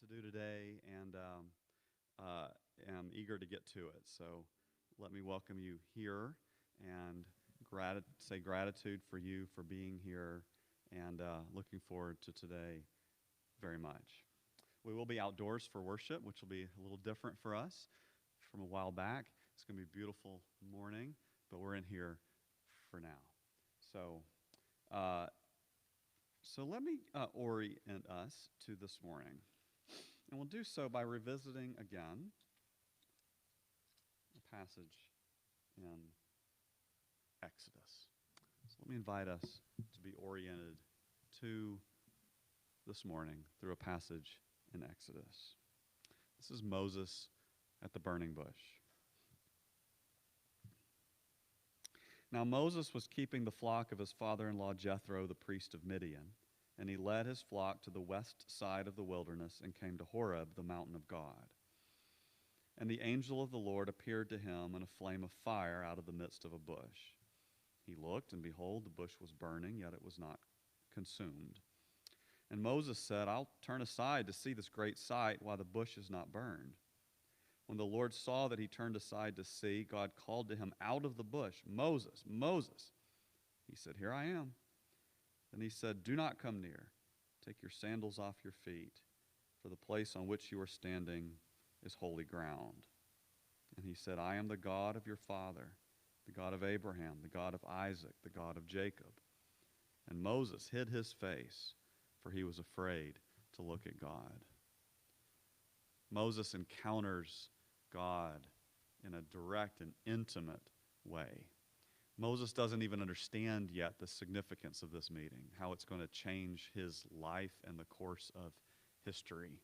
to do today, and am eager to get to it. So let me welcome you here and say gratitude for you for being here, and looking forward to today very much. We will be outdoors for worship, which will be a little different for us from a while back. It's going to be a beautiful morning, but we're in here for now. So, let me orient us to this morning. And we'll do so by revisiting again a passage in Exodus. So let me invite us to be oriented to this morning through a passage in Exodus. This is Moses at the burning bush. Now Moses was keeping the flock of his father-in-law Jethro, the priest of Midian, and he led his flock to the west side of the wilderness and came to Horeb, the mountain of God. And the angel of the Lord appeared to him in a flame of fire out of the midst of a bush. He looked, and behold, the bush was burning, yet it was not consumed. And Moses said, I'll turn aside to see this great sight, while the bush is not burned. When the Lord saw that he turned aside to see, God called to him out of the bush, Moses, Moses. He said, Here I am. Then he said, Do not come near. Take your sandals off your feet, for the place on which you are standing is holy ground. And he said, I am the God of your father, the God of Abraham, the God of Isaac, the God of Jacob. And Moses hid his face, for he was afraid to look at God. Moses encounters God in a direct and intimate way. Moses doesn't even understand yet the significance of this meeting, how it's going to change his life and the course of history.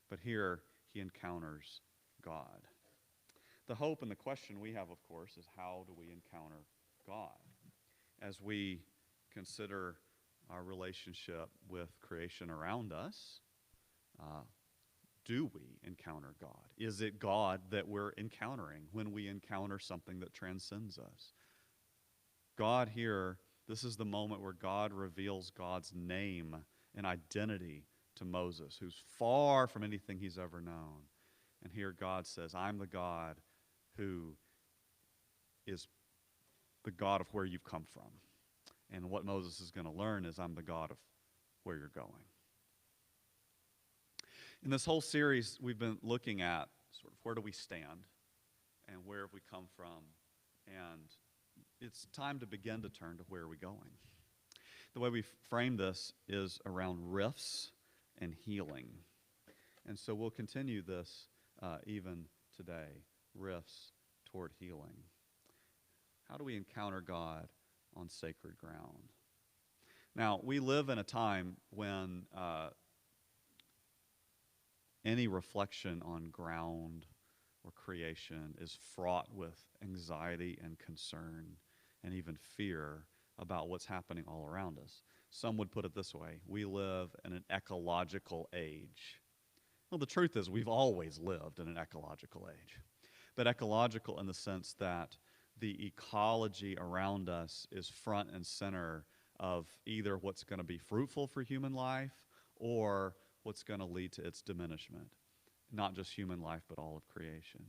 But here he encounters God. The hope and the question we have, of course, is how do we encounter God? As we consider our relationship with creation around us, do we encounter God? Is it God that we're encountering when we encounter something that transcends us? God here, this is the moment where God reveals God's name and identity to Moses, who's far from anything he's ever known. And here God says, I'm the God who is the God of where you've come from. And what Moses is going to learn is I'm the God of where you're going. In this whole series, we've been looking at sort of where do we stand and where have we come from, and it's time to begin to turn to where are we going. The way we frame this is around rifts and healing. And so we'll continue this even today, rifts toward healing. How do we encounter God on sacred ground? Now, we live in a time when any reflection on ground or creation is fraught with anxiety and concern and even fear about what's happening all around us. Some would put it this way: we live in an ecological age. Well, the truth is we've always lived in an ecological age, but ecological in the sense that the ecology around us is front and center of either what's going to be fruitful for human life or what's going to lead to its diminishment. Not just human life, but all of creation.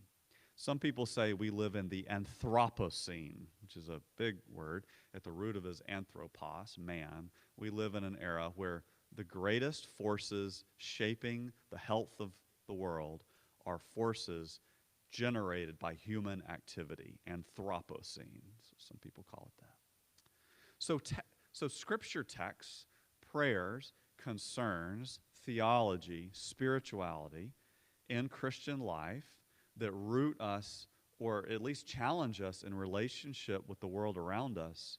Some people say we live in the Anthropocene, which is a big word. At the root of it is anthropos, man. We live in an era where the greatest forces shaping the health of the world are forces generated by human activity, Anthropocene. Some people call it that. So scripture texts, prayers, concerns, theology, spirituality in Christian life that root us or at least challenge us in relationship with the world around us,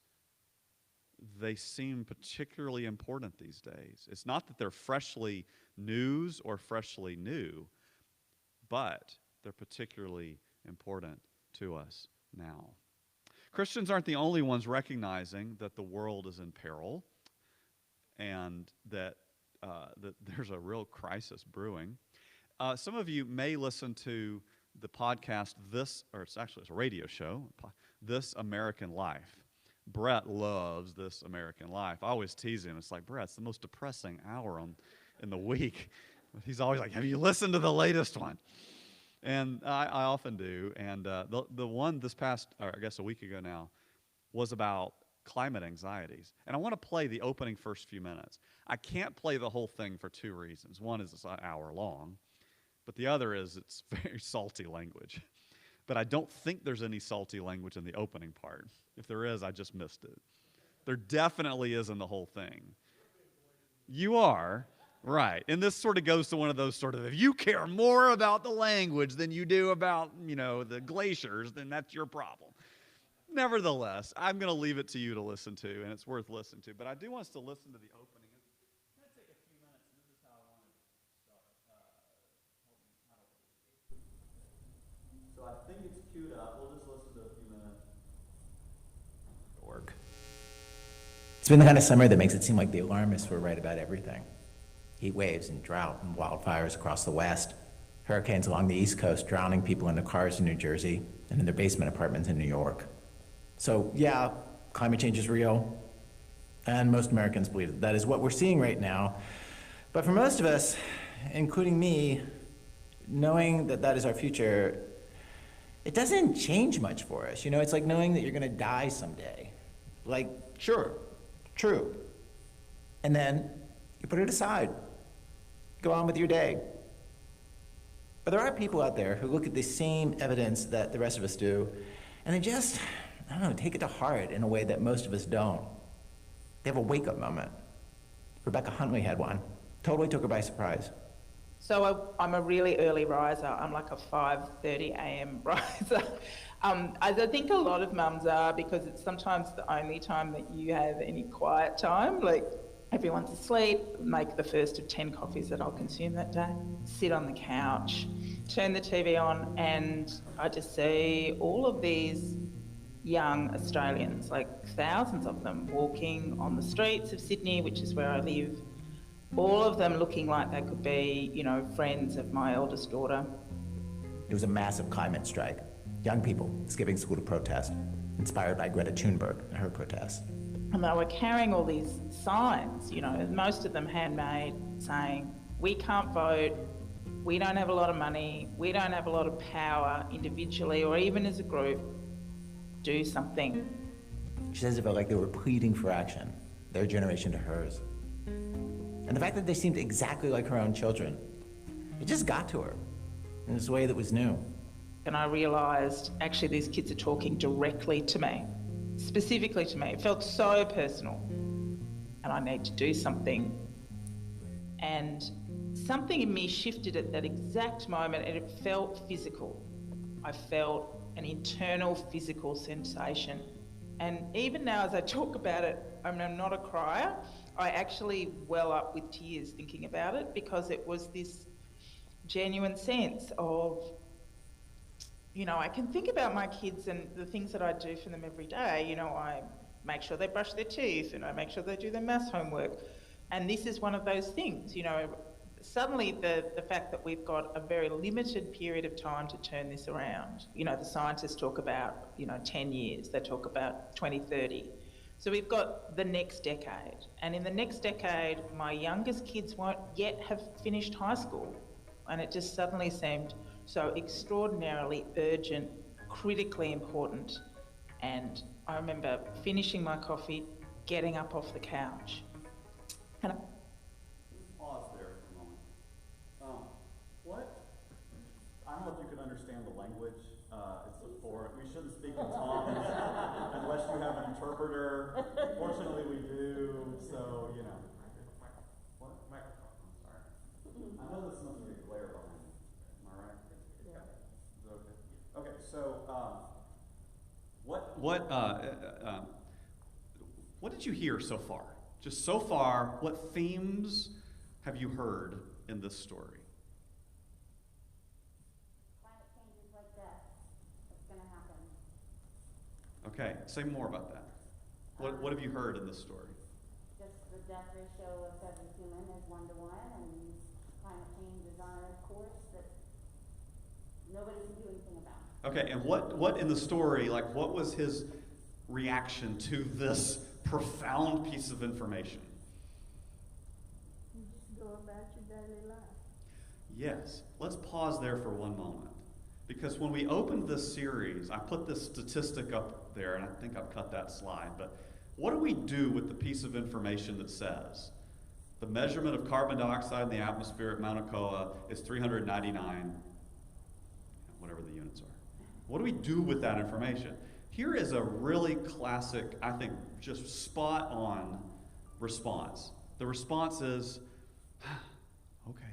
they seem particularly important these days. It's not that they're freshly news or freshly new, but they're particularly important to us now. Christians aren't the only ones recognizing that the world is in peril and that there's a real crisis brewing. Some of you may listen to the podcast, it's a radio show, This American Life. Brett loves This American Life. I always tease him. It's like, Brett, it's the most depressing hour in the week. He's always like, have you listened to the latest one? And I often do. And the one this past, or I guess a week ago now, was about climate anxieties. And I want to play the opening first few minutes. I can't play the whole thing for two reasons. One is it's an hour long, but the other is it's very salty language. But I don't think there's any salty language in the opening part. If there is, I just missed it. There definitely is in the whole thing. You are, right. And this sort of goes to one of those sort of, if you care more about the language than you do about, the glaciers, then that's your problem. Nevertheless, I'm going to leave it to you to listen to, and it's worth listening to. But I do want us to listen to the opening. It's going to take a few minutes, and this is how I want to start. So I think it's queued up. We'll just listen to a few minutes. It's been the kind of summer that makes it seem like the alarmists were right about everything. Heat waves and drought and wildfires across the West, hurricanes along the East Coast drowning people into cars in New Jersey and in their basement apartments in New York. So yeah, climate change is real, and most Americans believe that is what we're seeing right now. But for most of us, including me, knowing that that is our future, it doesn't change much for us. It's like knowing that you're gonna die someday. Like, sure, true. And then you put it aside, go on with your day. But there are people out there who look at the same evidence that the rest of us do, and they just, take it to heart in a way that most of us don't. They have a wake-up moment. Rebecca Huntley had one. Totally took her by surprise. So I'm a really early riser. I'm like a 5:30 a.m. riser. I think a lot of mums are, because it's sometimes the only time that you have any quiet time. Like, everyone's asleep, make the first of 10 coffees that I'll consume that day, sit on the couch, turn the TV on, and I just see all of these young Australians, like thousands of them, walking on the streets of Sydney, which is where I live, all of them looking like they could be, friends of my eldest daughter. It was a massive climate strike. Young people skipping school to protest, inspired by Greta Thunberg and her protests. And they were carrying all these signs, most of them handmade, saying, we can't vote, we don't have a lot of money, we don't have a lot of power individually or even as a group, do something. She says it felt like they were pleading for action, their generation to hers. And the fact that they seemed exactly like her own children, it just got to her in this way that was new. And I realised, actually, these kids are talking directly to me, specifically to me. It felt so personal, and I need to do something. And something in me shifted at that exact moment, and it felt physical. I felt an internal physical sensation. And even now as I talk about it, I'm not a crier, I actually well up with tears thinking about it, because it was this genuine sense of, I can think about my kids and the things that I do for them every day. I make sure they brush their teeth and I make sure they do their maths homework. And this is one of those things, suddenly the fact that we've got a very limited period of time to turn this around. The scientists talk about, 10 years, they talk about 2030. So we've got the next decade. And in the next decade, my youngest kids won't yet have finished high school. And it just suddenly seemed so extraordinarily urgent, critically important. And I remember finishing my coffee, getting up off the couch. And pause there for a moment. I don't know if you can understand the language. We shouldn't speak in tongues unless you have an interpreter. Fortunately, we do, so, What? Microphone, I'm sorry. I know this must be a glare behind me. Am I right? Yeah. Is it okay? Okay, so, what did you hear so far? Just so far, what themes have you heard in this story? Climate change is like death. It's going to happen. Okay, say more about that. What have you heard in this story? Just the death ratio of every human is 1 to 1, and climate change is on a course that nobody can do anything about. Okay, and what in the story, what was his reaction to this profound piece of information? You just go about your daily life. Yes. Let's pause there for one moment. Because when we opened this series, I put this statistic up there, and I think I've cut that slide, but what do we do with the piece of information that says the measurement of carbon dioxide in the atmosphere at Mauna Kea is 399, whatever the units are? What do we do with that information? Here is a really classic, I think, just spot on response. The response is, okay,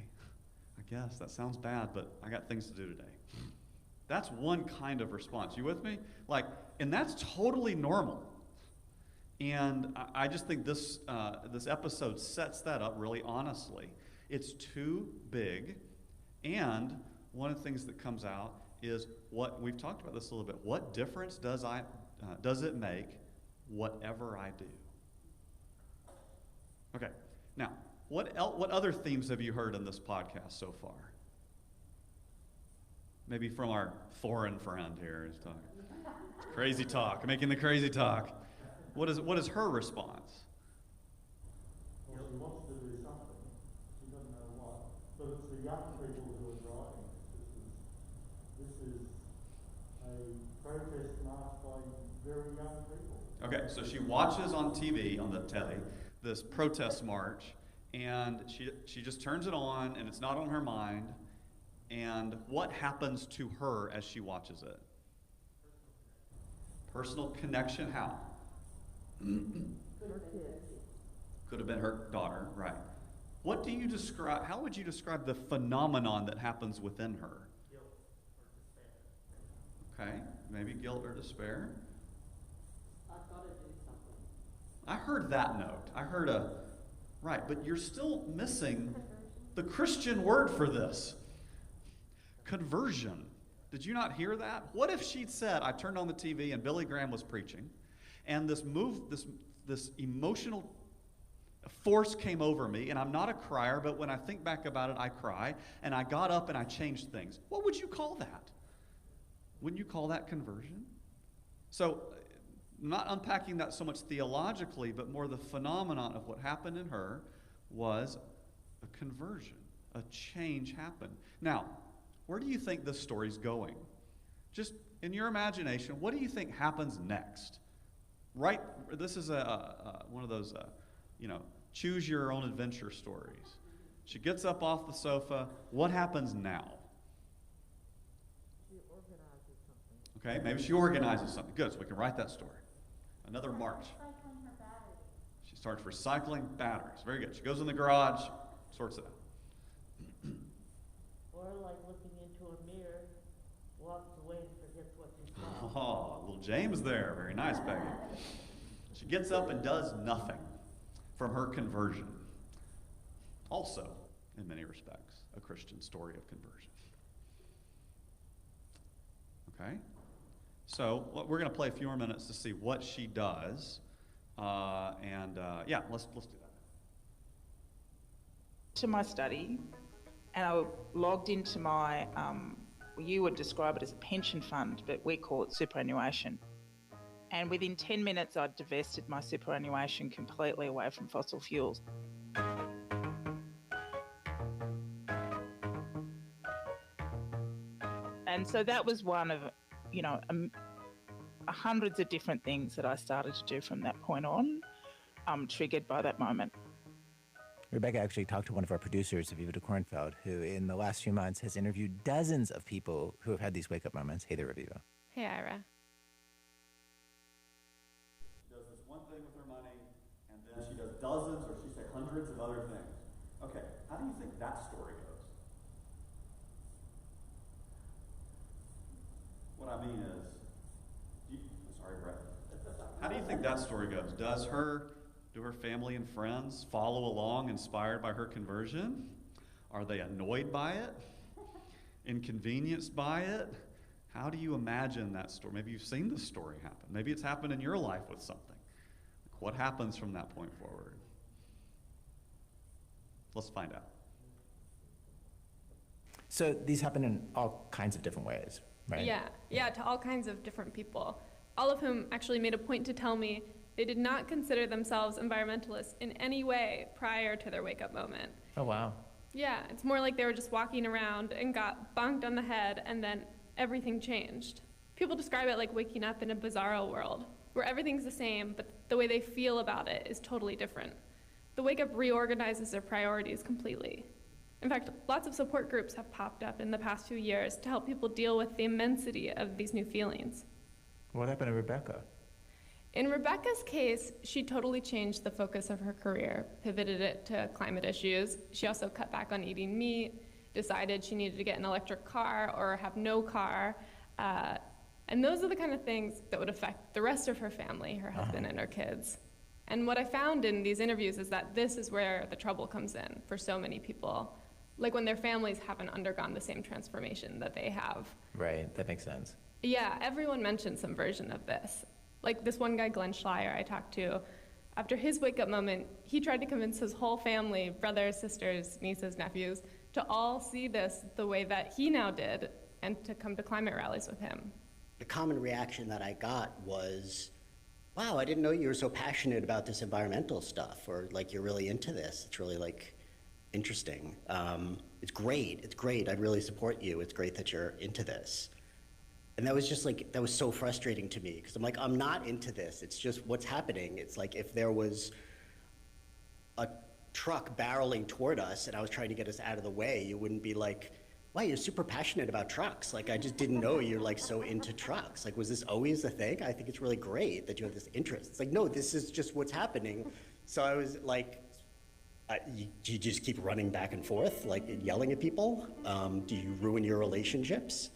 I guess that sounds bad, but I got things to do today. That's one kind of response. You with me? And that's totally normal. And I just think this episode sets that up really honestly. It's too big, and one of the things that comes out is what we've talked about this a little bit. What difference does it make, whatever I do? Okay. Now, what other themes have you heard in this podcast so far? Maybe from our foreign friend here who's talking. Crazy talk, making the crazy talk. What is her response? Well, she wants to do something. She doesn't know what. But it's the young people who are driving it. This is a protest march by very young people. Okay, so she watches on TV, on the telly, this protest march, and she just turns it on, and it's not on her mind. And what happens to her as she watches it? Personal connection, how? Could have been her daughter, right. What do you describe, how would you describe the phenomenon that happens within her? Guilt or despair. Okay, maybe guilt or despair. I've got to do something. I heard that note. Right, but you're still missing the Christian word for this. Conversion. Did you not hear that? What if she'd said, I turned on the TV and Billy Graham was preaching, and this emotional force came over me, and I'm not a crier, but when I think back about it, I cry, and I got up and I changed things. What would you call that? Wouldn't you call that conversion? So, not unpacking that so much theologically, but more the phenomenon of what happened in her was a conversion. A change happened. Now, where do you think this story's going? Just in your imagination, what do you think happens next? Right, this is one of those, choose your own adventure stories. She gets up off the sofa. What happens now? She organizes something. Okay, maybe she organizes something. Good, so we can write that story. Another march. Recycling her batteries. She starts recycling batteries. Very good. She goes in the garage, sorts it out. Or like looking into a mirror, walks away and forgets what she saw. Oh, little James there. Very nice, Peggy. She gets up and does nothing from her conversion. Also, in many respects, a Christian story of conversion. Okay? So we're going to play a few more minutes to see what she does. Let's do that. To my study, and I logged into my, you would describe it as a pension fund, but we call it superannuation. And within 10 minutes, I'd divested my superannuation completely away from fossil fuels. And so that was one of, hundreds of different things that I started to do from that point on, triggered by that moment. Rebecca actually talked to one of our producers, Aviva de Kornfeld, who in the last few months has interviewed dozens of people who have had these wake-up moments. Hey there, Aviva. Hey, Ira. She does this one thing with her money, and then she does dozens, or she say hundreds of other things. Okay, how do you think that story goes? What I mean is, sorry, Brett. How do you think that story goes? Do her family and friends follow along, inspired by her conversion? Are they annoyed by it? Inconvenienced by it? How do you imagine that story? Maybe you've seen this story happen. Maybe it's happened in your life with something. What happens from that point forward? Let's find out. So these happen in all kinds of different ways, right? Yeah, to all kinds of different people, all of whom actually made a point to tell me they did not consider themselves environmentalists in any way prior to their wake-up moment. Oh, wow. Yeah, it's more like they were just walking around and got bonked on the head and then everything changed. People describe it like waking up in a bizarro world where everything's the same, but the way they feel about it is totally different. The wake up reorganizes their priorities completely. In fact, lots of support groups have popped up in the past few years to help people deal with the immensity of these new feelings. What happened to Rebecca? In Rebecca's case, she totally changed the focus of her career, pivoted it to climate issues. She also cut back on eating meat, decided she needed to get an electric car or have no car. And those are the kind of things that would affect the rest of her family, her husband and her kids. And what I found in these interviews is that this is where the trouble comes in for so many people. Like when their families haven't undergone the same transformation that they have. Right, that makes sense. Yeah, everyone mentioned some version of this. Like this one guy, Glenn Schleier, I talked to, after his wake-up moment, he tried to convince his whole family, brothers, sisters, nieces, nephews, to all see this the way that he now did and to come to climate rallies with him. The common reaction that I got was, wow, I didn't know you were so passionate about this environmental stuff, or like you're really into this. It's really like interesting. It's great, I'd really support you. It's great that you're into this. And that was just like, that was so frustrating to me, because I'm like, I'm not into this. It's just what's happening. It's like if there was a truck barreling toward us and I was trying to get us out of the way, you wouldn't be like, wow, you're super passionate about trucks. Like, I just didn't know you're like so into trucks. Like, was this always a thing? I think it's really great that you have this interest. It's like, no, this is just what's happening. So I was like, you just keep running back and forth, like yelling at people? Do you ruin your relationships?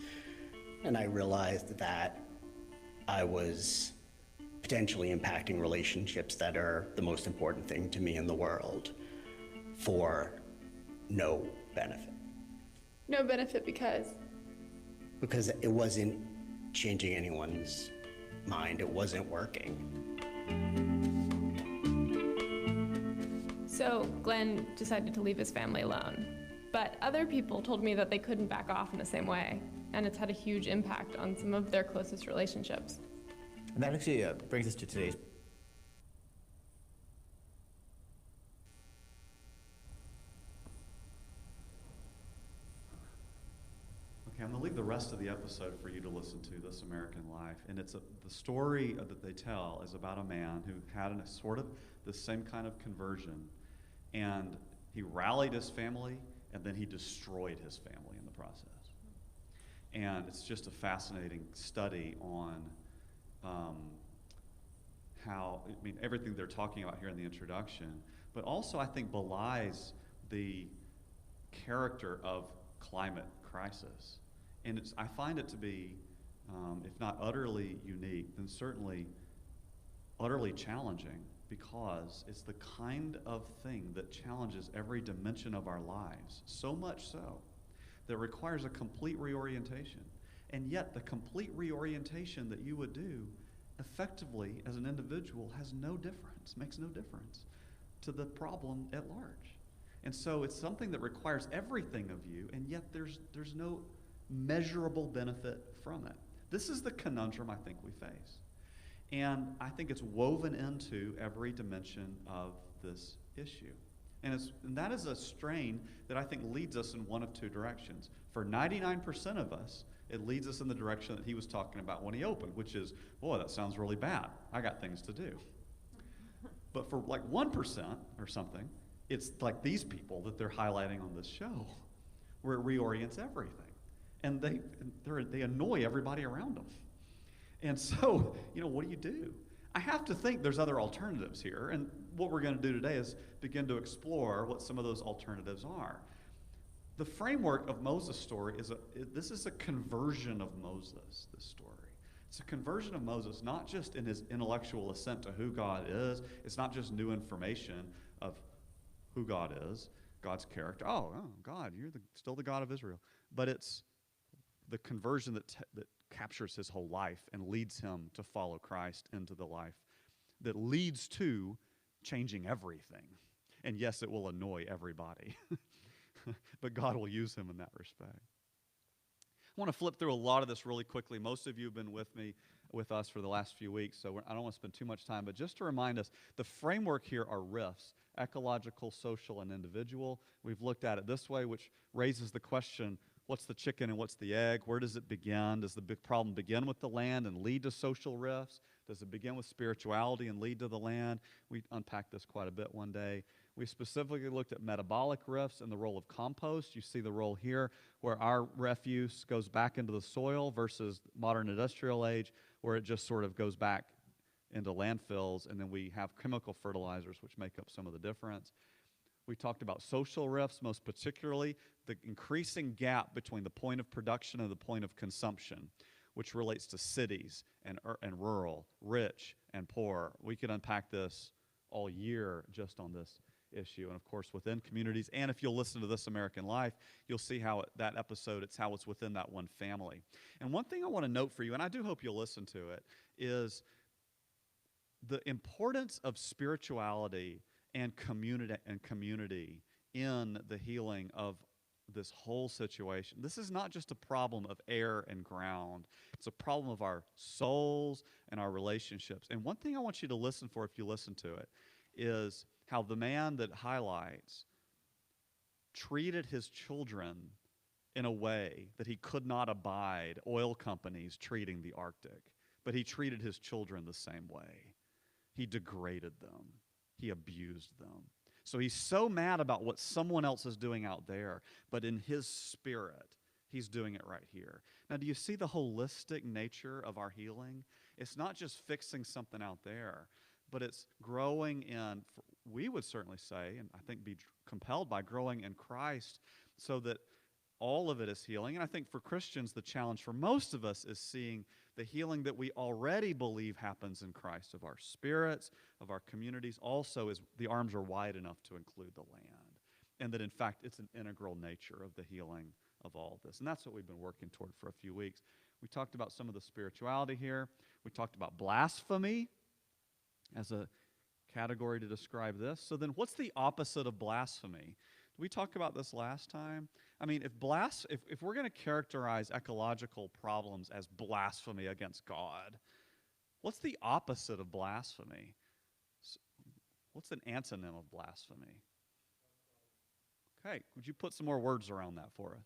And I realized that I was potentially impacting relationships that are the most important thing to me in the world for no benefit. No benefit because? Because it wasn't changing anyone's mind. It wasn't working. So Glenn decided to leave his family alone. But other people told me that they couldn't back off in the same way, and it's had a huge impact on some of their closest relationships. And that actually brings us to today's. Okay, I'm going to leave the rest of the episode for you to listen to, This American Life. And it's the story that they tell is about a man who had a sort of the same kind of conversion. And he rallied his family, and then he destroyed his family in the process. And it's just a fascinating study on how, I mean, everything they're talking about here in the introduction, but also I think belies the character of climate crisis. And I find it to be, if not utterly unique, then certainly utterly challenging, because it's the kind of thing that challenges every dimension of our lives, so much so that requires a complete reorientation. And yet the complete reorientation that you would do effectively as an individual has no difference, makes no difference to the problem at large. And so it's something that requires everything of you, and yet there's no measurable benefit from it. This is the conundrum I think we face. And I think it's woven into every dimension of this issue. And that is a strain that I think leads us in one of two directions. For 99% of us, it leads us in the direction that he was talking about when he opened, which is, boy, that sounds really bad. I got things to do. But for like 1% or something, it's like these people that they're highlighting on this show, where it reorients everything. And they annoy everybody around them. And so, what do? I have to think there's other alternatives here, and what we're going to do today is begin to explore what some of those alternatives are. The framework of Moses' story this is a conversion of Moses, this story. It's a conversion of Moses, not just in his intellectual assent to who God is. It's not just new information of who God is, God's character. Oh God, you're still the God of Israel. But it's the conversion that captures his whole life and leads him to follow Christ into the life that leads to changing everything. And yes, it will annoy everybody, but God will use him in that respect. I want to flip through a lot of this really quickly. Most of you have been with us for the last few weeks, so I don't want to spend too much time, but just to remind us, the framework here are rifts: ecological, social, and individual. We've looked at it this way, which raises the question, what's the chicken and what's the egg? Where does it begin? Does the big problem begin with the land and lead to social rifts? Does it begin with spirituality and lead to the land? We unpacked this quite a bit one day. We specifically looked at metabolic rifts and the role of compost. You see the role here where our refuse goes back into the soil versus modern industrial age where it just sort of goes back into landfills, and then we have chemical fertilizers which make up some of the difference. We talked about social rifts, most particularly the increasing gap between the point of production and the point of consumption, which relates to cities and rural, rich and poor. We could unpack this all year just on this issue, and of course within communities. And if you'll listen to This American Life, you'll see how that episode, it's how it's within that one family. And one thing I want to note for you, and I do hope you'll listen to it, is the importance of spirituality and community in the healing of this whole situation. This is not just a problem of air and ground. It's a problem of our souls and our relationships. And one thing I want you to listen for, if you listen to it, is how the man that highlights treated his children in a way that he could not abide oil companies treating the Arctic, but he treated his children the same way. He degraded them. He abused them. So he's so mad about what someone else is doing out there, but in his spirit, he's doing it right here. Now, do you see the holistic nature of our healing? It's not just fixing something out there, but it's growing in, we would certainly say, and I think be compelled by growing in Christ so that all of it is healing. And I think for Christians, the challenge for most of us is seeing the healing that we already believe happens in Christ, of our spirits, of our communities, also is the arms are wide enough to include the land. And that, in fact, it's an integral nature of the healing of all of this. And that's what we've been working toward for a few weeks. We talked about some of the spirituality here. We talked about blasphemy as a category to describe this. So then what's the opposite of blasphemy? Did we talk about this last time? I mean, if we're going to characterize ecological problems as blasphemy against God, what's the opposite of blasphemy? What's an antonym of blasphemy? Okay, would you put some more words around that for us?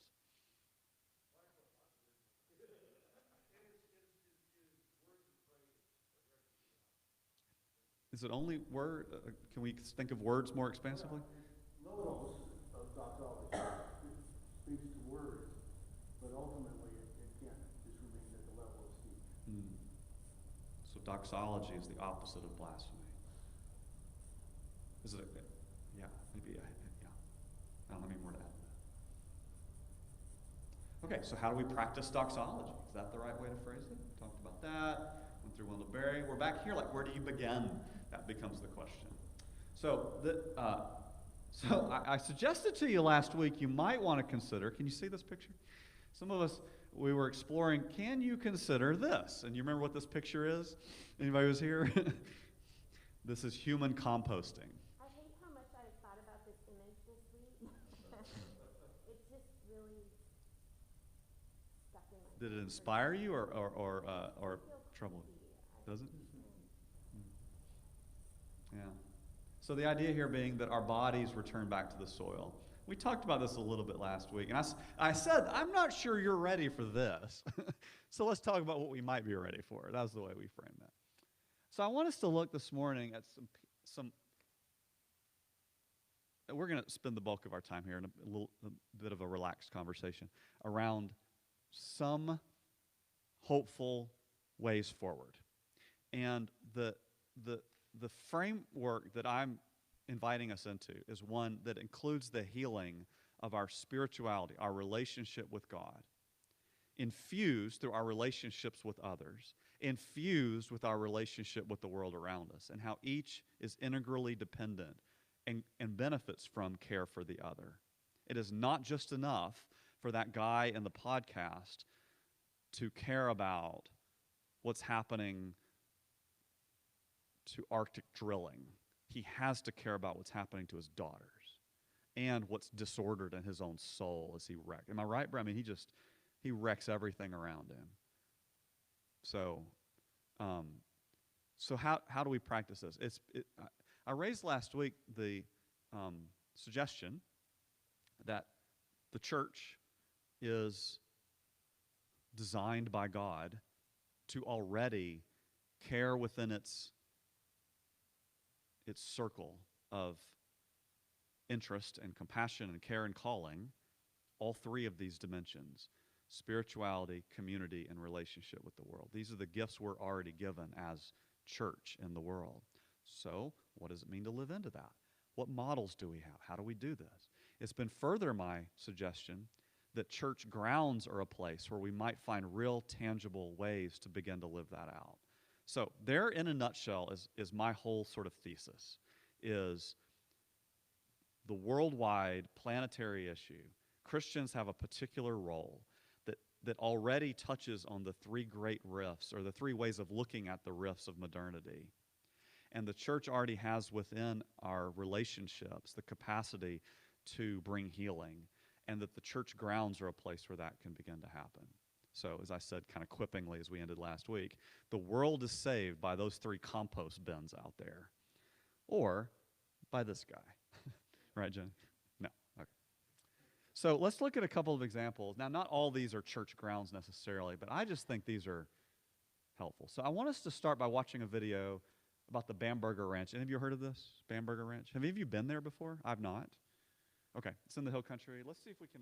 Is it only word? Can we think of words more expansively? Logos of doxology speaks to words, but ultimately it can't just remain at the level of speech. So doxology is the opposite of blasphemy. Is it? Yeah, maybe. Yeah. I don't have any more to add. Okay, so how do we practice doxology? Is that the right way to phrase it? We talked about that. Went through Wendell Berry. We're back here. Like, where do you begin? That becomes the question. So I suggested to you last week you might want to consider, can you see this picture? Some of us, we were exploring, can you consider this? And you remember what this picture is? Anybody who's here? This is human composting. I hate how much I thought about this image this week. It's just really stuck in my Did it inspire you or trouble you? Does it? Yeah. So the idea here being that our bodies return back to the soil. We talked about this a little bit last week, and I said, I'm not sure you're ready for this. So let's talk about what we might be ready for. That's the way we frame that. So I want us to look this morning at some we're going to spend the bulk of our time here in a bit of a relaxed conversation around some hopeful ways forward. And the framework that I'm inviting us into is one that includes the healing of our spirituality, our relationship with God, infused through our relationships with others, infused with our relationship with the world around us, and how each is integrally dependent and benefits from care for the other. It is not just enough for that guy in the podcast to care about what's happening to Arctic drilling. He has to care about what's happening to his daughters and what's disordered in his own soul as he wrecked. Am I right, bro? I mean, he wrecks everything around him. So, so how do we practice this? I raised last week the suggestion that the church is designed by God to already care within its circle of interest and compassion and care and calling all three of these dimensions: spirituality, community, and relationship with the world. These are the gifts we're already given as church in the world. So what does it mean to live into that? What models do we have? How do we do this? It's been further my suggestion that church grounds are a place where we might find real tangible ways to begin to live that out. So there, in a nutshell, is my whole sort of thesis, is the worldwide planetary issue. Christians have a particular role that already touches on the three great rifts, or the three ways of looking at the rifts of modernity. And the church already has within our relationships the capacity to bring healing, and that the church grounds are a place where that can begin to happen. So, as I said kind of quippingly as we ended last week, the world is saved by those three compost bins out there, or by this guy. Right, Jen? No. Okay. So let's look at a couple of examples. Now, not all these are church grounds necessarily, but I just think these are helpful. So I want us to start by watching a video about the Bamberger Ranch. Any of you heard of this, Bamberger Ranch? Have any of you been there before? I've not. Okay, it's in the Hill Country. Let's see if we can.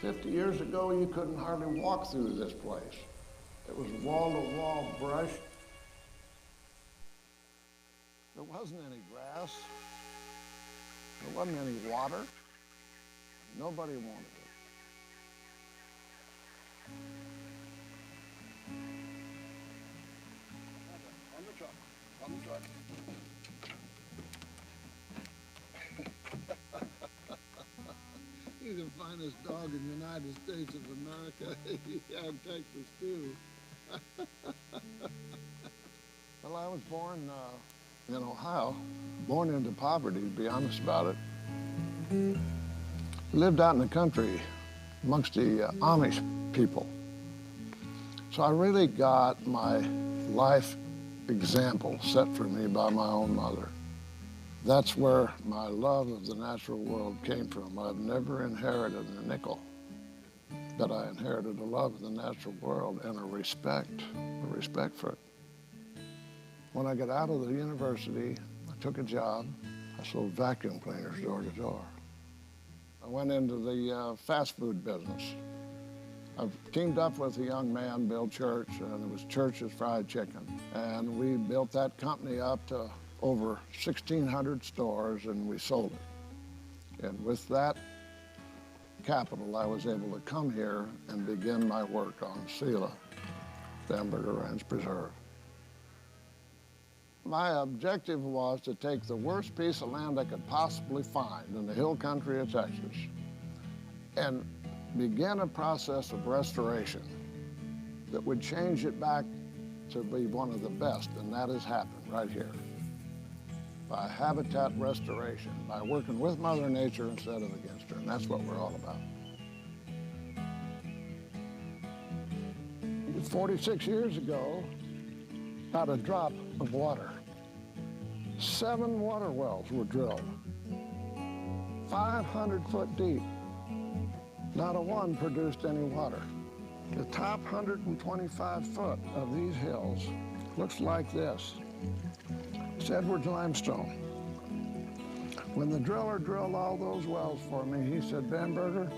50 years ago, you couldn't hardly walk through this place. It was wall-to-wall brush. There wasn't any grass. There wasn't any water. Nobody wanted it. On the truck. On the truck. You're the finest dog in the United States of America. Yeah, in Texas, too. Well, I was born in Ohio, born into poverty, to be honest about it. Lived out in the country amongst the Amish people. So I really got my life example set for me by my own mother. That's where my love of the natural world came from. I've never inherited a nickel, but I inherited a love of the natural world and a respect for it. When I got out of the university, I took a job. I sold vacuum cleaners door to door. I went into the fast food business. I teamed up with a young man, Bill Church, and it was Church's Fried Chicken. And we built that company up to over 1,600 stores, and we sold it. And with that capital, I was able to come here and begin my work on Sela, Bamberger Ranch Preserve. My objective was to take the worst piece of land I could possibly find in the hill country of Texas and begin a process of restoration that would change it back to be one of the best, and that has happened right here. By habitat restoration, by working with Mother Nature instead of against her, and that's what we're all about. 46 years ago, not a drop of water. 7 water wells were drilled, 500 foot deep. Not a one produced any water. The top 125 foot of these hills looks like this. It's Edwards limestone. When the driller drilled all those wells for me, he said, Bamberger,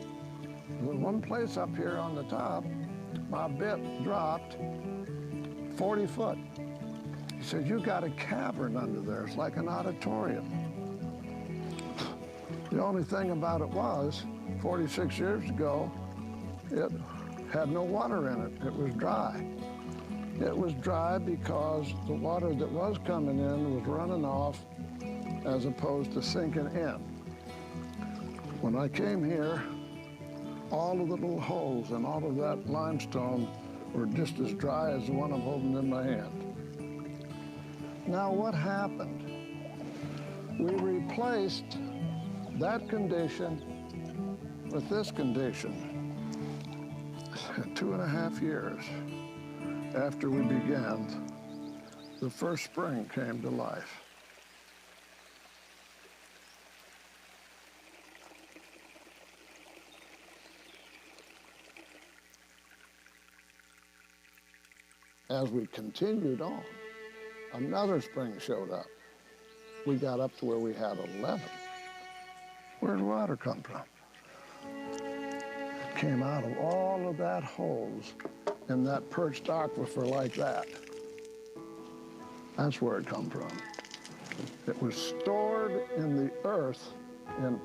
In one place up here on the top, my bit dropped 40 foot. He said, you got a cavern under there. It's like an auditorium. The only thing about it was, 46 years ago, it had no water in it. It was dry. It was dry because the water that was coming in was running off as opposed to sinking in. When I came here, all of the little holes and all of that limestone were just as dry as the one I'm holding in my hand. Now what happened? We replaced that condition with this condition in 2.5 years after we began. The first spring came to life. As we continued on, another spring showed up. We got up to where we had 11. Where'd water come from? It came out of all of that holes in that perched aquifer like that. That's where it come from. It was stored in the earth, and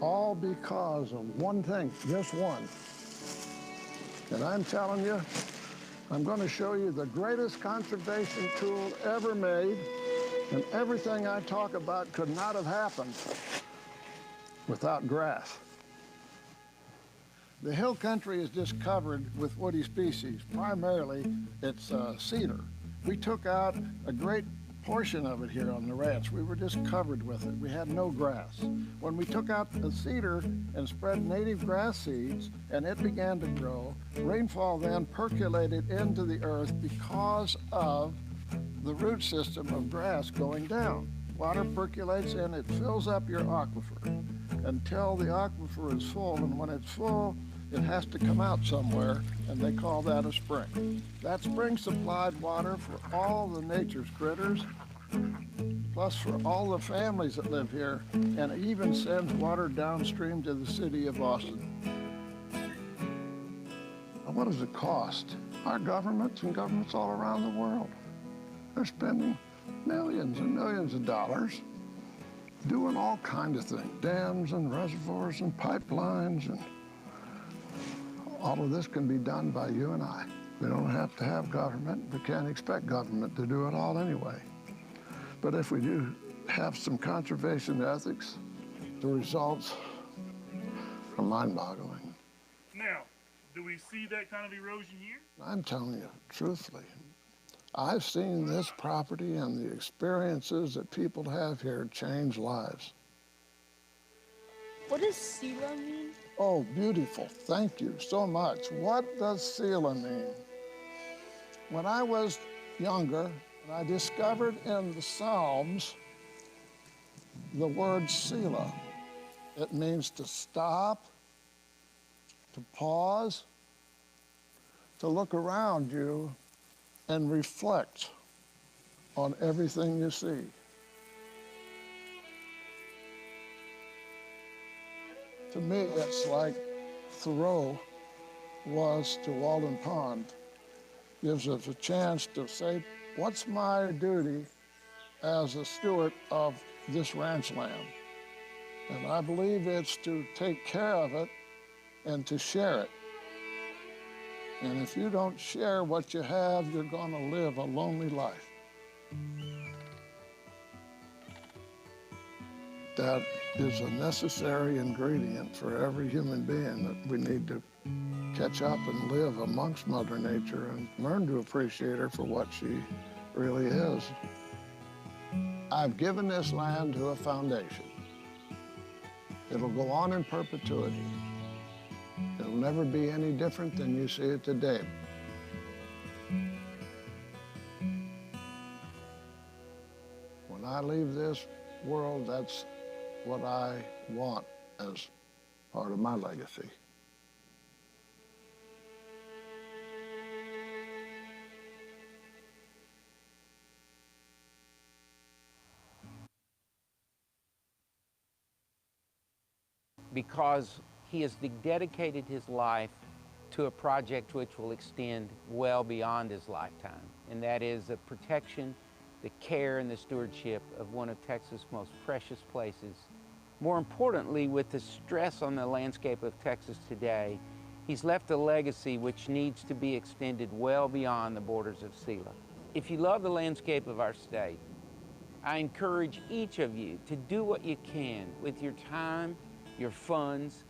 all because of one thing, just one. And I'm telling you, I'm going to show you the greatest conservation tool ever made, and everything I talk about could not have happened without grass. The hill country is just covered with woody species. Primarily, it's cedar. We took out a great portion of it here on the ranch. We were just covered with it. We had no grass. When we took out the cedar and spread native grass seeds, and it began to grow, rainfall then percolated into the earth because of the root system of grass going down. Water percolates in, it fills up your aquifer until the aquifer is full, and when it's full, it has to come out somewhere, and they call that a spring. That spring supplied water for all the nature's critters, plus for all the families that live here, and it even sends water downstream to the city of Boston. Now, what does it cost? Our governments and governments all around the world, they're spending millions and millions of dollars doing all kinds of things, dams and reservoirs and pipelines, and all of this can be done by you and I. We don't have to have government. We can't expect government to do it all anyway. But if we do have some conservation ethics, the results are mind-boggling. Now, do we see that kind of erosion here? I'm telling you, truthfully, I've seen this property and the experiences that people have here change lives. What does Sila mean? Oh, beautiful. Thank you so much. What does Sila mean? When I was younger, I discovered in the Psalms the word Sila. It means to stop, to pause, to look around you and reflect on everything you see. To me, it's like Thoreau was to Walden Pond. Gives us a chance to say, what's my duty as a steward of this ranch land? And I believe it's to take care of it and to share it. And if you don't share what you have, you're going to live a lonely life. That is a necessary ingredient for every human being, that we need to catch up and live amongst Mother Nature and learn to appreciate her for what she really is. I've given this land to a foundation. It'll go on in perpetuity. It'll never be any different than you see it today. When I leave this world, that's what I want as part of my legacy. Because he has dedicated his life to a project which will extend well beyond his lifetime, and that is the protection, the care, and the stewardship of one of Texas' most precious places. More importantly, with the stress on the landscape of Texas today, he's left a legacy which needs to be extended well beyond the borders of Selah. If you love the landscape of our state, I encourage each of you to do what you can with your time, your funds,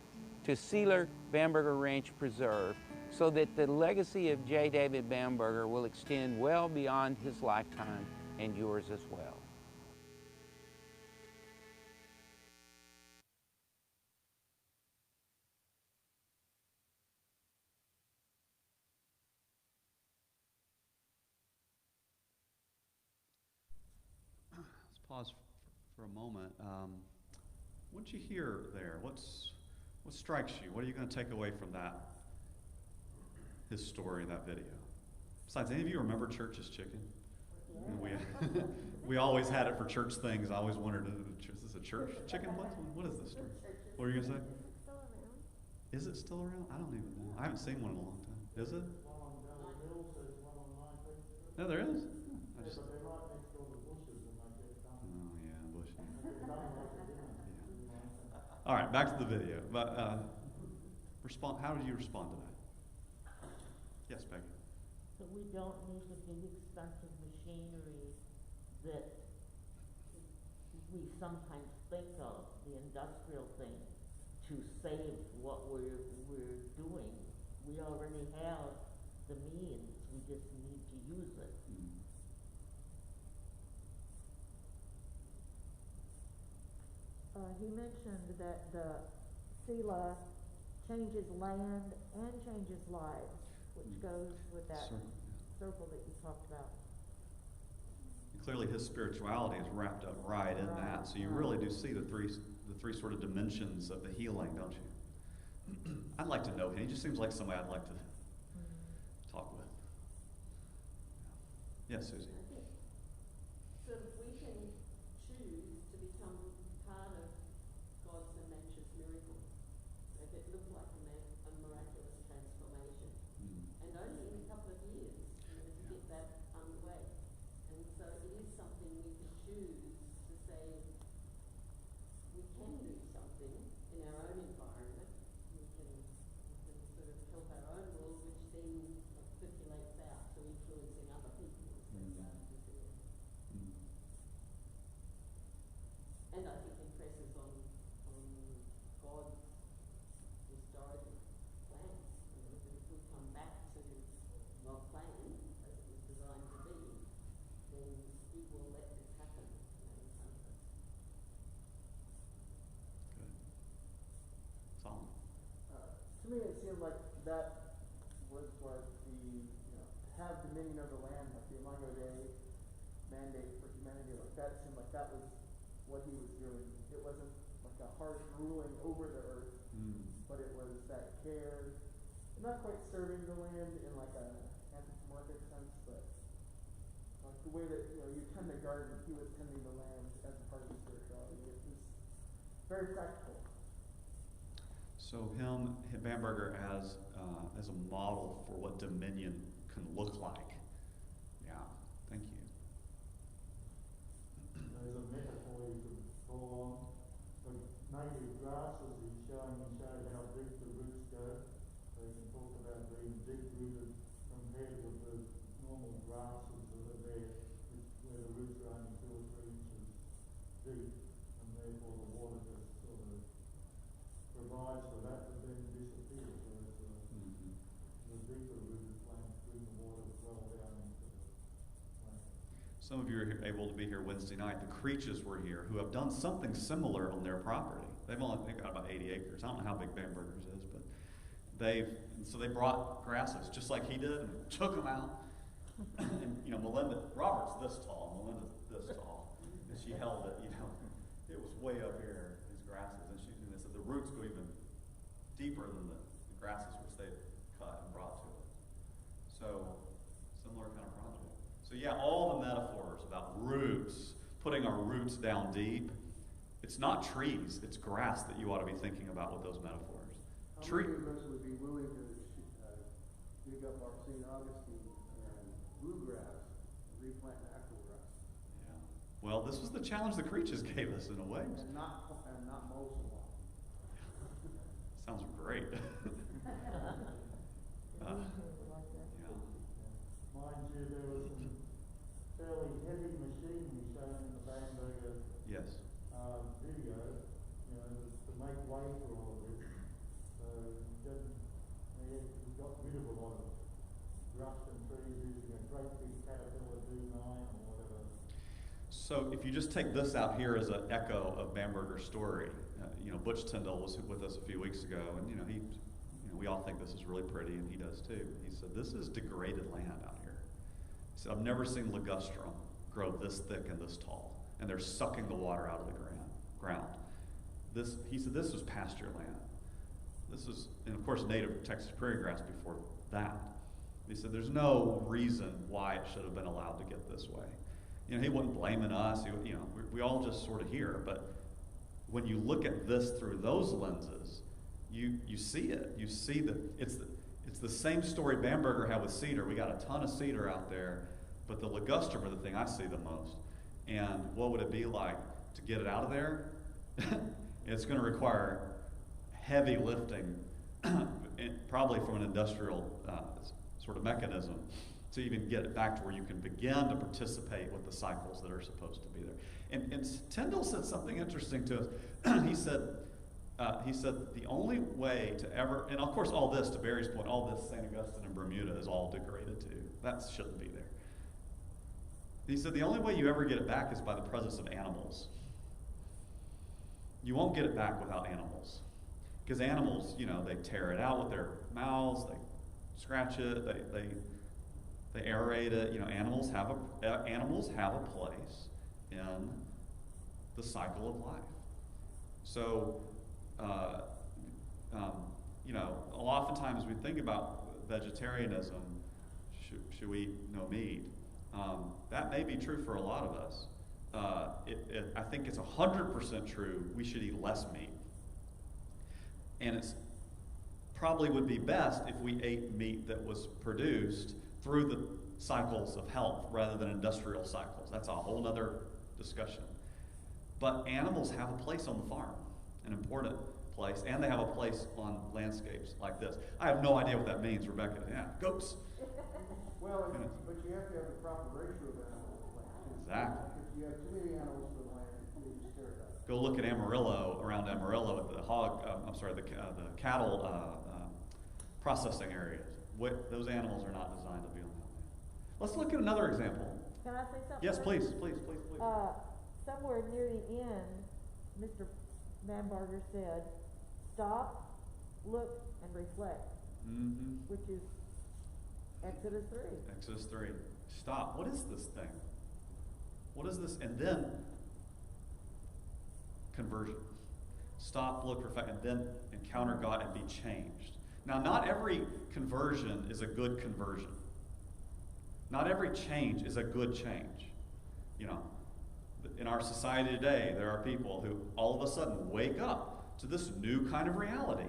to Sealer Bamberger Ranch Preserve, so that the legacy of J. David Bamberger will extend well beyond his lifetime and yours as well. Let's pause for a moment. What you hear there? What strikes you? What are you going to take away from that, his story, that video? Besides, any of you remember church is chicken? Yeah. We always had it for church things. I always wondered, is this a church chicken place? What is this story? What are you going to say? Is it still around? I don't even know. I haven't seen one in a long time. Is it? No, there is. All right, back to the video. But how did you respond to that? Yes, Peggy. So we don't need the big expensive machinery that we sometimes think of, the industrial thing, to save what we're doing. We already have the means. We just need to use it. He mentioned that the Selah changes land and changes lives, which goes with that circle that you talked about. And clearly his spirituality is wrapped up right in that. So you really do see the three sort of dimensions of the healing, don't you? I'd like to know him. He just seems like somebody I'd like to talk with. Yes, Susie. So we can choose to become part of God's and nature's miracle. Make it look like a miraculous transformation. And only in a couple of years, to get that underway. And so it is something we can choose to say, we can do something in our own environment. We can sort of help our own world, which then percolates out to influencing other people. And I think impresses on God's historical plans. If we come back to God's plan as it was designed to be, then He will let this happen in front of us. Good. Solomon. To me, it seemed like that was what the, to have dominion of the land, like the Imago Dei mandate for humanity, like that seemed like that was what he was doing. It wasn't like a harsh ruling over the earth, but it was that care, not quite serving the land in like a anthropomorphic sense, but like the way that you tend the garden, he was tending the land as a part of his spirituality. It was very practical. So Bamberger as a model for what dominion can look like. Yeah, thank you. There's a metaphor you could draw on. The native grasses he's showed how deep the roots go. So you can talk about being deep-rooted compared with the normal grasses that are there, where the roots are only 2 or 3 inches deep, and therefore the water just sort of provides for that, but then disappears. Whereas the deeper-rooted plants bring the water well down into the plant. Some of you are able to be here Wednesday night. The Creeches were here, who have done something similar on their property. They've got about 80 acres. I don't know how big Bamberger's is, but they brought grasses just like he did and took them out. And Melinda Roberts this tall, Melinda's this tall, and she held it. It was way up here, these grasses, and they said the roots go even deeper than the grasses which they cut and brought to it. So similar kind of project. So yeah, all the metaphors about roots, putting our roots down deep. It's not trees, it's grass that you ought to be thinking about with those metaphors. How tree. many of us would be willing to dig up our St. Augustine and bluegrass and replant natural grass? Yeah. Well, this was the challenge the Creaches gave us in a way. And not mow so long. Sounds great. Yeah. Mind you, there was some fairly heavy machinery shown in the Bamberger Yes. video, to make way for all of this. So we got rid of a lot of brush and trees using a great big Caterpillar D9 or whatever. So if you just take this out here as an echo of Bamberger's story, Butch Tyndall was with us a few weeks ago, and we all think this is really pretty, and he does too. He said, this is degraded land out here. He said, I've never seen ligustrum grow this thick and this tall, and they're sucking the water out of the ground. He said, this was pasture land. This is, and of course, native Texas prairie grass before that. He said, there's no reason why it should have been allowed to get this way. He wasn't blaming us. We all just sort of hear, but when you look at this through those lenses, you see it. You see that it's the same story Bamberger had with cedar. We got a ton of cedar out there, but the ligustrum are the thing I see the most. And what would it be like to get it out of there? It's going to require heavy lifting, probably from an industrial sort of mechanism, to even get it back to where you can begin to participate with the cycles that are supposed to be there. And Tyndall said something interesting to us. He said the only way to ever, and of course all this, to Barry's point, all this St. Augustine and Bermuda is all degraded too. That shouldn't be there. He said the only way you ever get it back is by the presence of animals. You won't get it back without animals. Because animals, they tear it out with their mouths, they scratch it, they aerate it. Animals have a place in the cycle of life. So, oftentimes we think about vegetarianism, should we eat no meat? That may be true for a lot of us. I think it's 100% true we should eat less meat. And it's probably would be best if we ate meat that was produced through the cycles of health rather than industrial cycles. That's a whole other discussion. But animals have a place on the farm, an important place, and they have a place on landscapes like this. I have no idea what that means, Rebecca. Yeah, goats. Well, but you have to have the proper ratio of animals to land. Exactly. If you have too many animals for the land, you just tear it up. Go look at Amarillo, around Amarillo at the the cattle processing areas. Those animals are not designed to be on that land. Let's look at another example. Can I say something? Yes, please. Somewhere near the end, Mr. Bamberger said, stop, look, and reflect, which is Exodus 3. Exodus 3. Stop. What is this thing? What is this? And then conversion. Stop, look, reflect, and then encounter God and be changed. Now, not every conversion is a good conversion. Not every change is a good change. In our society today, there are people who all of a sudden wake up to this new kind of reality.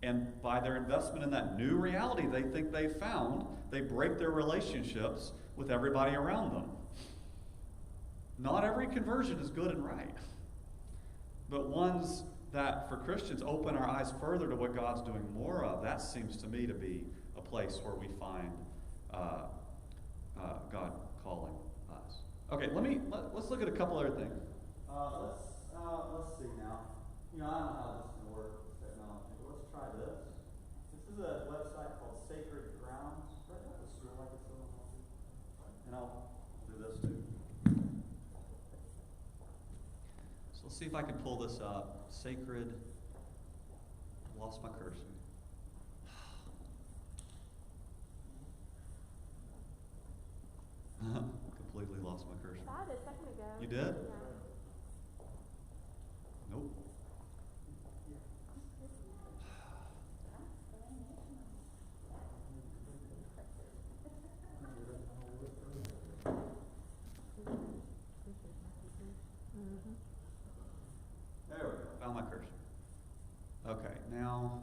And by their investment in that new reality they think they found, they break their relationships with everybody around them. Not every conversion is good and right. But ones that, for Christians, open our eyes further to what God's doing more of, that seems to me to be a place where we find God calling us. Okay, let's look at a couple other things. Let's see now. I don't know how this is going to work with this technology, but let's try this. This is a website called Sacred Grounds. And I'll do this too. So let's see if I can pull this up. Sacred. Lost my cursor. Completely lost my cursor. I did a second ago. You did? Yeah. Nope. There we go. Found my cursor. Okay, now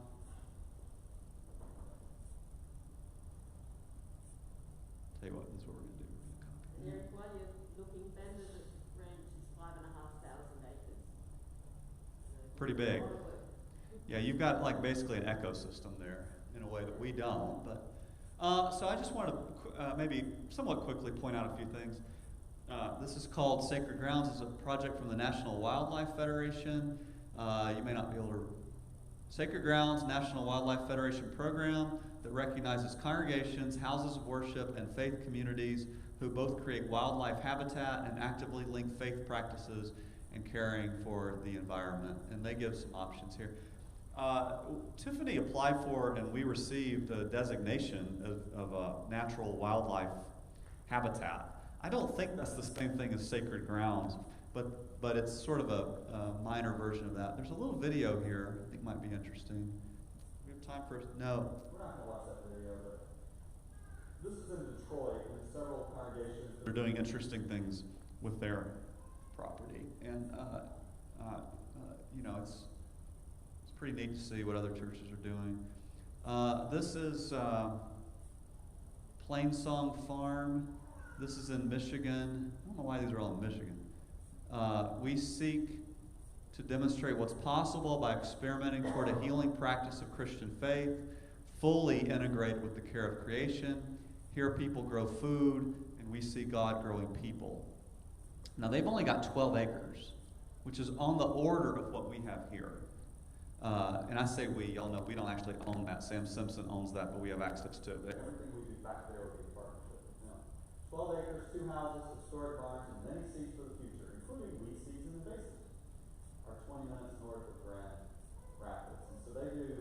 pretty big. Yeah, you've got like basically an ecosystem there in a way that we don't. But so I just want to maybe somewhat quickly point out a few things. This is called Sacred Grounds. It's a project from the National Wildlife Federation. You may not be able to. Sacred Grounds National Wildlife Federation program that recognizes congregations, houses of worship, and faith communities who both create wildlife habitat and actively link faith practices and caring for the environment. And they give some options here. Tiffany applied for and we received a designation of a natural wildlife habitat. I don't think that's the same thing as Sacred Grounds, but it's sort of a minor version of that. There's a little video here I think might be interesting. We have time for no. We're not going to watch that video, but this is in Detroit, and several congregations They're doing interesting things with their property, and you know, it's pretty neat to see what other churches are doing. This is Plainsong Farm. This is in Michigan. I don't know why these are all in Michigan. We seek to demonstrate what's possible by experimenting toward a healing practice of Christian faith, fully integrated with the care of creation. Here people grow food, and we see God growing people. Now they've only got 12 acres, which is on the order of what we have here. And I say we, y'all know we don't actually own that. Sam Simpson owns that, but we have access to it. Everything we do back there will be a partnership. You know, 12 acres, 2 houses, historic barns, and many seeds for the future, including wheat seeds and invasives, are 20 minutes north of Grand Rapids. And so they do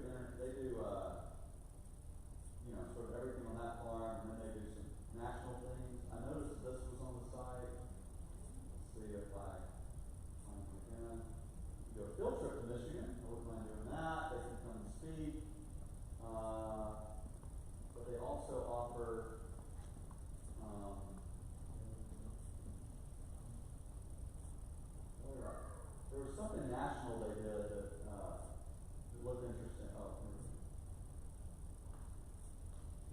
you know, sort of everything on that farm, and then they do some national things. I noticed this was on the site. Let's see if I find it again. You go field trip to Michigan. I wouldn't mind doing that. They can come and speak. But they also offer there was something national they did that looked interesting.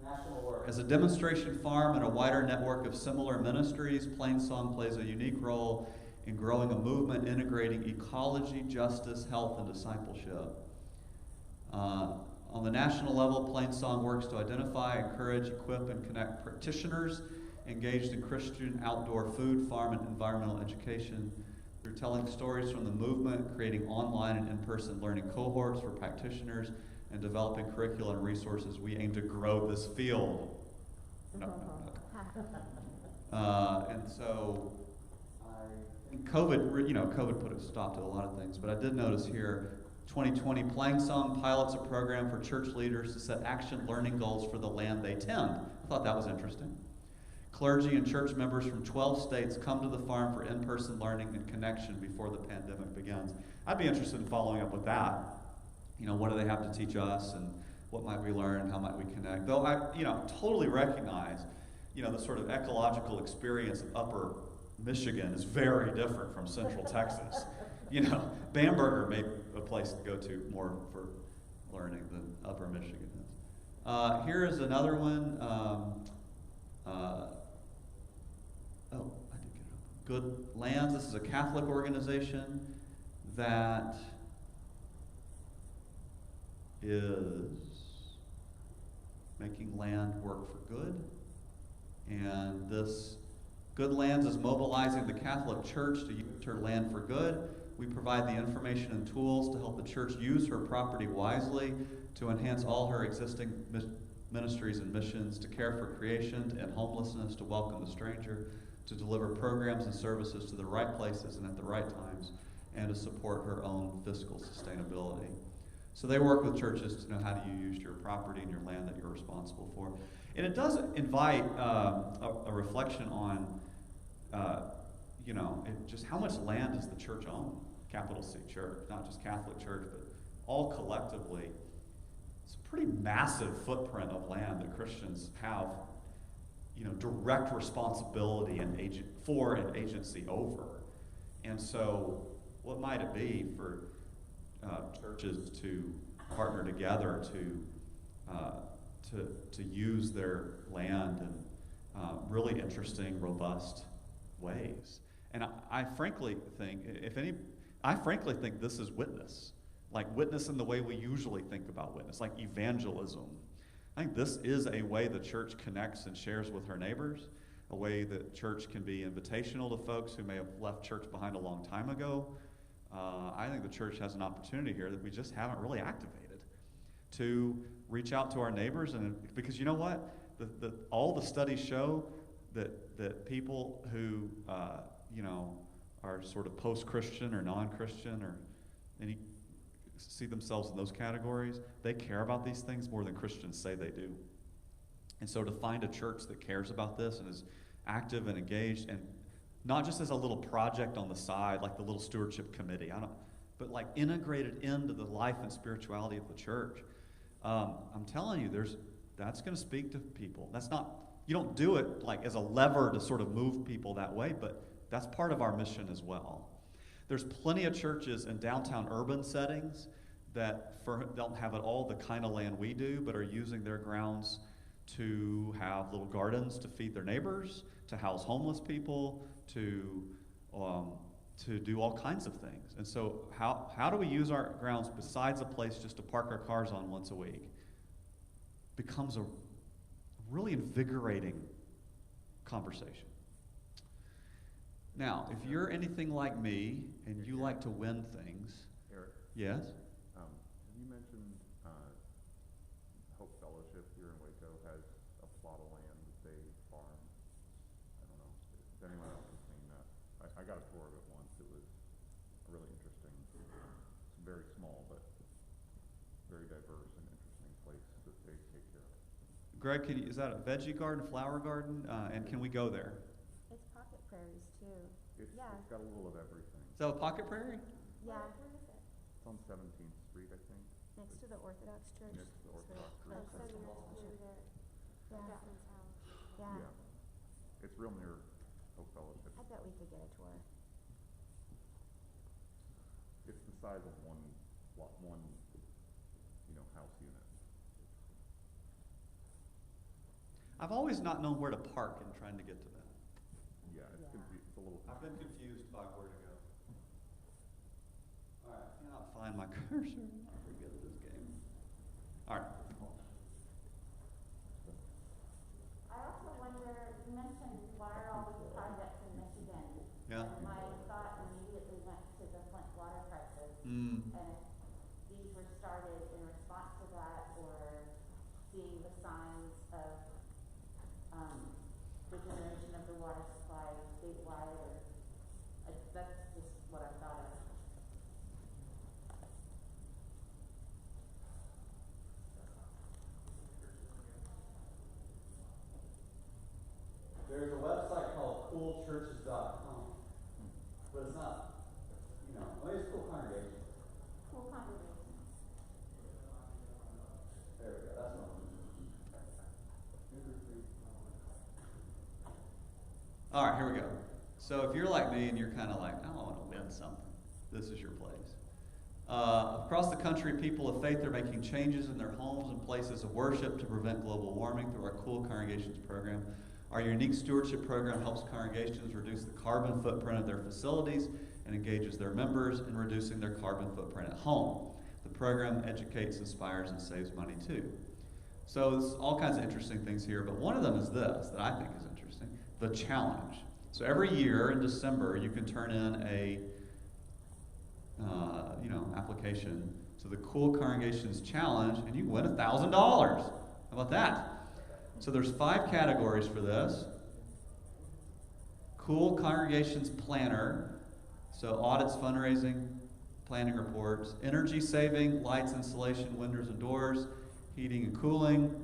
National work. As a demonstration farm and a wider network of similar ministries, Plainsong plays a unique role in growing a movement integrating ecology, justice, health, and discipleship. On the national level, Plainsong works to identify, encourage, equip, and connect practitioners engaged in Christian outdoor food, farm, and environmental education. They're telling stories from the movement, creating online and in-person learning cohorts for practitioners, and developing curricula and resources. We aim to grow this field. No. And so, COVID put a stop to a lot of things, but I did notice here, 2020, Plainsong pilots a program for church leaders to set action learning goals for the land they tend. I thought that was interesting. Clergy and church members from 12 states come to the farm for in-person learning and connection before the pandemic begins. I'd be interested in following up with that. You know, what do they have to teach us, and what might we learn, how might we connect? Though I, totally recognize, the sort of ecological experience of upper Michigan is very different from central Texas. Bamberger may be a place to go to more for learning than upper Michigan is. Here is another one. I did get it up. Good Lands. This is a Catholic organization that is making land work for good. And this Good Lands is mobilizing the Catholic Church to use her land for good. We provide the information and tools to help the church use her property wisely, to enhance all her existing ministries and missions, to care for creation to end homelessness, to welcome the stranger, to deliver programs and services to the right places and at the right times, and to support her own fiscal sustainability. So they work with churches to know how do you use your property and your land that you're responsible for. And it does invite a reflection on, just how much land does the church own? Capital C Church, not just Catholic Church, but all collectively. It's a pretty massive footprint of land that Christians have, direct responsibility and agency over. And so, what might it be for churches to partner together to use their land in really interesting, robust ways? And I frankly think, this is witness. like witness in the way we usually think about witness, like evangelism. I think this is a way the church connects and shares with her neighbors, a way that church can be invitational to folks who may have left church behind a long time ago. I think the church has an opportunity here that we just haven't really activated to reach out to our neighbors, and because you know what? All the studies show that people who are sort of post-Christian or non-Christian or any see themselves in those categories, they care about these things more than Christians say they do. And so to find a church that cares about this and is active and engaged, and not just as a little project on the side, like the little stewardship committee, but like integrated into the life and spirituality of the church. I'm telling you, that's going to speak to people. That's not, you don't do it like as a lever to sort of move people that way, but that's part of our mission as well. There's plenty of churches in downtown urban settings that don't have at all the kind of land we do, but are using their grounds to have little gardens to feed their neighbors, to house homeless people, to do all kinds of things. And so how do we use our grounds besides a place just to park our cars on once a week? Becomes a really invigorating conversation. Now, if you're anything like me and you like to win things, Eric? Yes? Have you mentioned Hope Fellowship here in Waco has a plot of land that they farm? I don't know if anyone else has seen that. I got a tour of it once. It was really interesting. It's very small, but very diverse and interesting place that they take care of. Greg, is that a veggie garden, flower garden, and can we go there? It's pocket prairies too. It's got a little of everything. Is that a pocket prairie? Yeah. Where is it? It's on 17th Street, I think. Next to the Orthodox Church. Next to the Orthodox Church. Oh, so near there. Yeah. Jasmine's house. Yeah. It's real near Hope Fellowship. I bet we could get a tour. It's the size of one house unit. I've always not known where to park in trying to get to that. Yeah, it's a little. I've been confused by where to go. All right, I cannot find my cursor. I forget this game. All right. I also wonder, you mentioned why are all these projects in Michigan? Yeah. And my thought immediately went to the Flint water crisis. Mm. And if these were started in response to that, or seeing the signs of degeneration of the water supply statewide, or that's just what I thought of. There's a website called coolchurches.com, but it's not, it's cool congregation. Cool congregation. There we go, that's what I'm All right, here we go. So if you're like me and you're kind of like, I want to win something, this is your place. Across the country, people of faith are making changes in their homes and places of worship to prevent global warming through our Cool Congregations program. Our unique stewardship program helps congregations reduce the carbon footprint of their facilities and engages their members in reducing their carbon footprint at home. The program educates, inspires, and saves money too. So there's all kinds of interesting things here, but one of them is this that I think is interesting, the challenge. So every year in December, you can turn in a application to the Cool Congregations Challenge, and you can win $1,000. How about that? So there's 5 categories for this. Cool Congregations Planner, so audits, fundraising, planning reports, energy saving, lights, insulation, windows and doors, heating and cooling,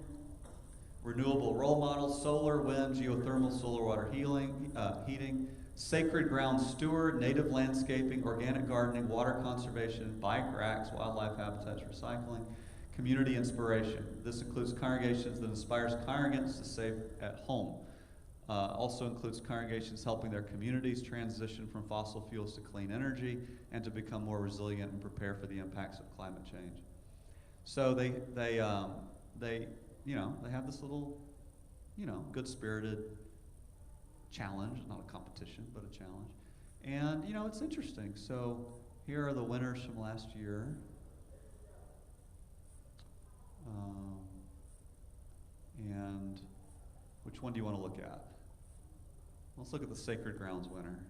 renewable role models, solar, wind, geothermal, solar water heating, sacred ground steward, native landscaping, organic gardening, water conservation, bike racks, wildlife habitats, recycling, community inspiration. This includes congregations that inspires congregants to save at home. Also includes congregations helping their communities transition from fossil fuels to clean energy and to become more resilient and prepare for the impacts of climate change. So they have this little, good-spirited challenge, not a competition, but a challenge. And, it's interesting. So here are the winners from last year. one do you want to look at? Let's look at the Sacred Grounds winner.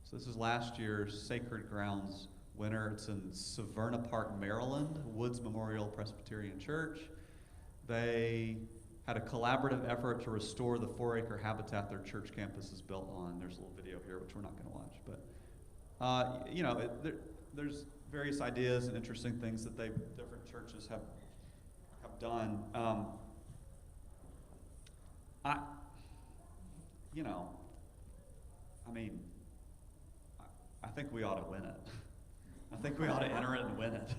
So this is last year's Sacred Grounds winner. It's in Severna Park, Maryland, Woods Memorial Presbyterian Church. They had a collaborative effort to restore the 4-acre habitat their church campus is built on. There's a little video here, which we're not going to watch. But, you know, there's various ideas and interesting things that different churches have done. I think we ought to win it. I think we ought to enter it and win it.